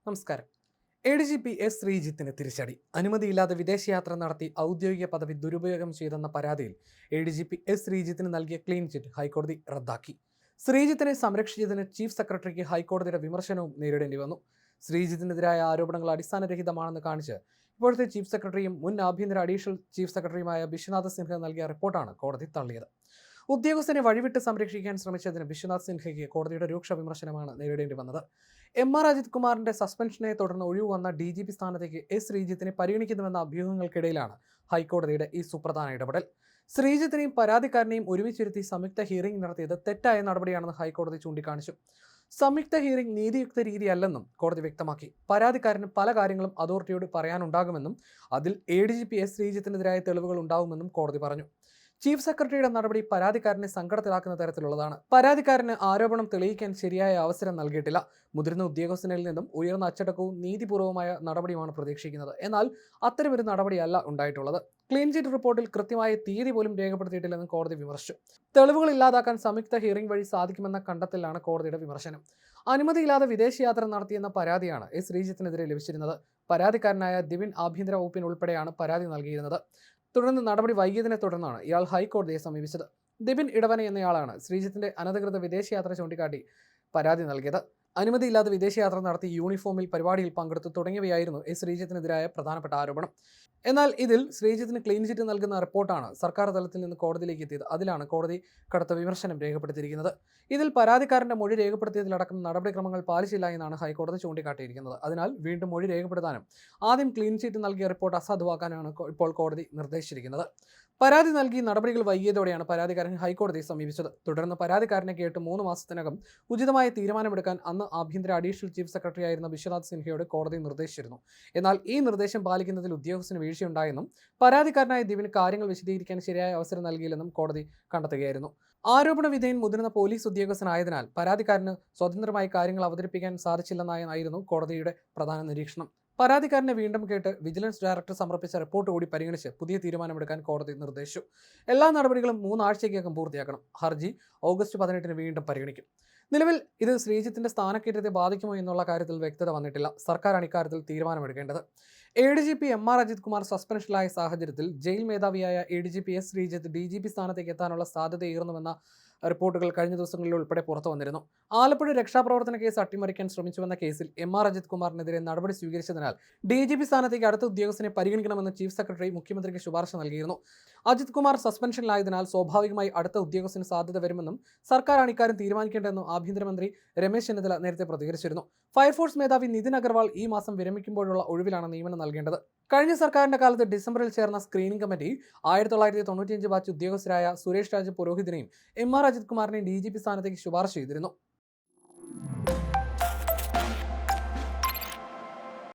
നമസ്കാരം. ADGP S ശ്രീജിത്തിന് തിരിച്ചടി. അനുമതിയില്ലാതെ വിദേശയാത്ര നടത്തി ഔദ്യോഗിക പദവി ദുരുപയോഗം ചെയ്തെന്ന പരാതിയിൽ ADGP S ശ്രീജിത്തിന് നൽകിയ ക്ലീൻ ചിറ്റ് ഹൈക്കോടതി റദ്ദാക്കി. ശ്രീജിത്തിനെ സംരക്ഷിച്ചതിന് ചീഫ് സെക്രട്ടറിക്ക് ഹൈക്കോടതിയുടെ വിമർശനവും നേരിടേണ്ടി വന്നു. ശ്രീജിത്തിനെതിരായ ആരോപണങ്ങൾ അടിസ്ഥാനരഹിതമാണെന്ന് കാണിച്ച് ഇപ്പോഴത്തെ ചീഫ് സെക്രട്ടറിയും മുൻ ആഭ്യന്തര അഡീഷണൽ ചീഫ് സെക്രട്ടറിയുമായ വിശ്വനാഥ് സിൻഹ നൽകിയ റിപ്പോർട്ടാണ് കോടതി തള്ളിയത്. ഉദ്യോഗസ്ഥനെ വഴിവിട്ട് സംരക്ഷിക്കാൻ ശ്രമിച്ചതിന് വിശ്വനാഥ് സിൻഹയ്ക്ക് കോടതിയുടെ രൂക്ഷ വിമർശനമാണ് നേരിടേണ്ടി വന്നത്. MR അജിത് കുമാറിന്റെ സസ്പെൻഷനെ തുടർന്ന് ഒഴിവ് വന്ന DGP സ്ഥാനത്തേക്ക് S ശ്രീജിത്തിനെ പരിഗണിക്കുന്നുവെന്ന അഭ്യൂഹങ്ങൾക്കിടയിലാണ് ഹൈക്കോടതിയുടെ ഈ സുപ്രധാന ഇടപെടൽ. ശ്രീജിത്തിനെയും പരാതിക്കാരനെയും ഒരുമിച്ചിരുത്തി സംയുക്ത ഹിയറിംഗ് നടത്തിയത് തെറ്റായ നടപടിയാണെന്ന് ഹൈക്കോടതി ചൂണ്ടിക്കാണിച്ചു. സംയുക്ത ഹിയറിംഗ് നീതിയുക്ത രീതിയല്ലെന്നും കോടതി വ്യക്തമാക്കി. പരാതിക്കാരന് പല കാര്യങ്ങളും അതോറിറ്റിയോട് പറയാനുണ്ടാകുമെന്നും അതിൽ ADGP S ശ്രീജിത്തിനെതിരായ തെളിവുകൾ ഉണ്ടാകുമെന്നും കോടതി പറഞ്ഞു. ചീഫ് സെക്രട്ടറിയുടെ നടപടി പരാതിക്കാരനെ സങ്കടത്തിലാക്കുന്ന തരത്തിലുള്ളതാണ്. പരാതിക്കാരന് ആരോപണം തെളിയിക്കാൻ ശരിയായ അവസരം നൽകിയിട്ടില്ല. മുതിർന്ന ഉദ്യോഗസ്ഥനിൽ നിന്നും ഉയർന്ന അച്ചടക്കവും നീതിപൂർവമായ നടപടിയുമാണ് പ്രതീക്ഷിക്കുന്നത്. എന്നാൽ അത്തരമൊരു നടപടിയല്ല ഉണ്ടായിട്ടുള്ളത്. ക്ലീൻ ചിറ്റ് റിപ്പോർട്ടിൽ കൃത്യമായ തീയതി പോലും രേഖപ്പെടുത്തിയിട്ടില്ലെന്ന് കോടതി വിമർശിച്ചു. തെളിവുകൾ ഇല്ലാതാക്കാൻ സംയുക്ത ഹിയറിംഗ് വഴി സാധിക്കുമെന്ന കണ്ടെത്തലാണ് കോടതിയുടെ വിമർശനം. അനുമതിയില്ലാതെ വിദേശയാത്ര നടത്തിയെന്ന പരാതിയാണ് S ശ്രീജിത്തിനെതിരെ ലഭിച്ചിരുന്നത്. പരാതിക്കാരനായ ദിവിൻ ആഭ്യന്തര വകുപ്പിനുൾപ്പെടെയാണ് പരാതി നൽകിയിരുന്നത്. തുടർന്ന് നടപടി വൈകിയതിനെ തുടർന്നാണ് ഇയാൾ ഹൈക്കോടതിയെ സമീപിച്ചത്. ദിബിൻ ഇടവന എന്നയാളാണ് ശ്രീജിത്തിന്റെ അനധികൃത വിദേശയാത്ര ചൂണ്ടിക്കാട്ടി പരാതി നൽകിയത്. അനുമതിയില്ലാതെ വിദേശയാത്ര നടത്തി യൂണിഫോമിൽ പരിപാടിയിൽ പങ്കെടുത്തു തുടങ്ങിയവയായിരുന്നു S ശ്രീജിത്തിനെതിരായ പ്രധാനപ്പെട്ട ആരോപണം. എന്നാൽ ഇതിൽ ശ്രീജിത്തിന് ക്ലീൻ ചിറ്റ് നൽകുന്ന റിപ്പോർട്ടാണ് സർക്കാർ തലത്തിൽ നിന്ന് കോടതിയിലേക്ക് എത്തിയത്. അതിലാണ് കോടതി കടുത്ത വിമർശനം രേഖപ്പെടുത്തിയിരിക്കുന്നത്. ഇതിൽ പരാതിക്കാരന്റെ മൊഴി രേഖപ്പെടുത്തിയതിലടക്കം നടപടിക്രമങ്ങൾ പാലിച്ചില്ല എന്നാണ് ഹൈക്കോടതി ചൂണ്ടിക്കാട്ടിയിരിക്കുന്നത്. അതിനാൽ വീണ്ടും മൊഴി രേഖപ്പെടുത്താനും ആദ്യം ക്ലീൻ ചിറ്റ് നൽകിയ റിപ്പോർട്ട് അസാധുവാക്കാനാണ് ഇപ്പോൾ കോടതി നിർദ്ദേശിച്ചിരിക്കുന്നത്. പരാതി നൽകി നടപടികൾ വൈകിയതോടെയാണ് പരാതിക്കാരൻ ഹൈക്കോടതിയെ സമീപിച്ചത്. തുടർന്ന് പരാതിക്കാരനെ കേട്ട് 3 മാസത്തിനകം ഉചിതമായ തീരുമാനമെടുക്കാൻ അന്ന് ആഭ്യന്തര അഡീഷണൽ ചീഫ് സെക്രട്ടറി ആയിരുന്ന വിശ്വനാഥ് സിൻഹയോട് കോടതി നിർദ്ദേശിച്ചിരുന്നു. എന്നാൽ ഈ നിർദ്ദേശം പാലിക്കുന്നതിൽ ഉദ്യോഗസ്ഥന് വീഴ്ചയുണ്ടായെന്നും പരാതിക്കാരനായ ദിവിന് കാര്യങ്ങൾ വിശദീകരിക്കാൻ ശരിയായ അവസരം നൽകിയില്ലെന്നും കോടതി കണ്ടെത്തുകയായിരുന്നു. ആരോപണ വിധേയൻ മുതിർന്ന പോലീസ് ഉദ്യോഗസ്ഥനായതിനാൽ പരാതിക്കാരന് സ്വതന്ത്രമായി കാര്യങ്ങൾ അവതരിപ്പിക്കാൻ സാധിച്ചില്ലെന്നായിരുന്നു കോടതിയുടെ പ്രധാന നിരീക്ഷണം. പരാതിക്കാരനെ വീണ്ടും കേട്ട് വിജിലൻസ് ഡയറക്ടർ സമർപ്പിച്ച റിപ്പോർട്ട് കൂടി പരിഗണിച്ച് പുതിയ തീരുമാനമെടുക്കാൻ കോടതി നിർദ്ദേശിച്ചു. എല്ലാ നടപടികളും 3 ആഴ്ചയ്ക്കകം പൂർത്തിയാക്കണം. ഹർജി ഓഗസ്റ്റ് 18 വീണ്ടും പരിഗണിക്കും. നിലവിൽ ഇത് ശ്രീജിത്തിന്റെ സ്ഥാനക്കയറ്റത്തെ ബാധിക്കുമോ എന്നുള്ള കാര്യത്തിൽ വ്യക്തത വന്നിട്ടില്ല. സർക്കാരാണ് ഇക്കാര്യത്തിൽ തീരുമാനമെടുക്കേണ്ടത്. ADGP MR അജിത് കുമാർ സസ്പെൻഷനിലായ സാഹചര്യത്തിൽ ജയിൽ മേധാവിയായ ADGP S ശ്രീജിത്ത് DGP സ്ഥാനത്തേക്ക് എത്താനുള്ള സാധ്യതയേറുന്നുവെന്ന റിപ്പോർട്ടുകൾ കഴിഞ്ഞ ദിവസങ്ങളിൽ ഉൾപ്പെടെ പുറത്തു വന്നിരുന്നു. ആലപ്പുഴ രക്ഷാപ്രവർത്തന കേസ് അട്ടിമറിക്കാൻ ശ്രമിച്ചുവെന്ന കേസിൽ MR അജിത് കുമാറിനെതിരെ നടപടി സ്വീകരിച്ചതിനാൽ DGP സ്ഥാനത്തേക്ക് അടുത്ത ഉദ്യോഗസ്ഥനെ പരിഗണിക്കണമെന്ന് ചീഫ് സെക്രട്ടറി മുഖ്യമന്ത്രിക്ക് ശുപാർശ നൽകിയിരുന്നു. അജിത് കുമാർ സസ്പെൻഷനിലായതിനാൽ സ്വാഭാവികമായി അടുത്ത ഉദ്യോഗസ്ഥന് സാധ്യത വരുമെന്നും സർക്കാരാണ് ഇക്കാര്യം തീരുമാനിക്കേണ്ടതെന്നും ആഭ്യന്തരമന്ത്രി രമേശ് ചെന്നിത്തല നേരത്തെ പ്രതികരിച്ചിരുന്നു. ഫയർഫോഴ്സ് മേധാവി നിതിൻ അഗർവാൾ ഈ മാസം വിരമിക്കുമ്പോഴുള്ള ഒഴിവിലാണ് നിയമനം നൽകേണ്ടത്. കഴിഞ്ഞ സർക്കാരിന്റെ കാലത്ത് ഡിസംബറിൽ ചേർന്ന സ്ക്രീനിംഗ് കമ്മിറ്റി 1995 ബാച്ച് ഉദ്യോഗസ്ഥരായ സുരേഷ് രാജ് പുരോഹിതിനെയും MR അജിത് കുമാറിനെയും DGP സ്ഥാനത്തേക്ക് ശുപാർശ ചെയ്തിരുന്നു.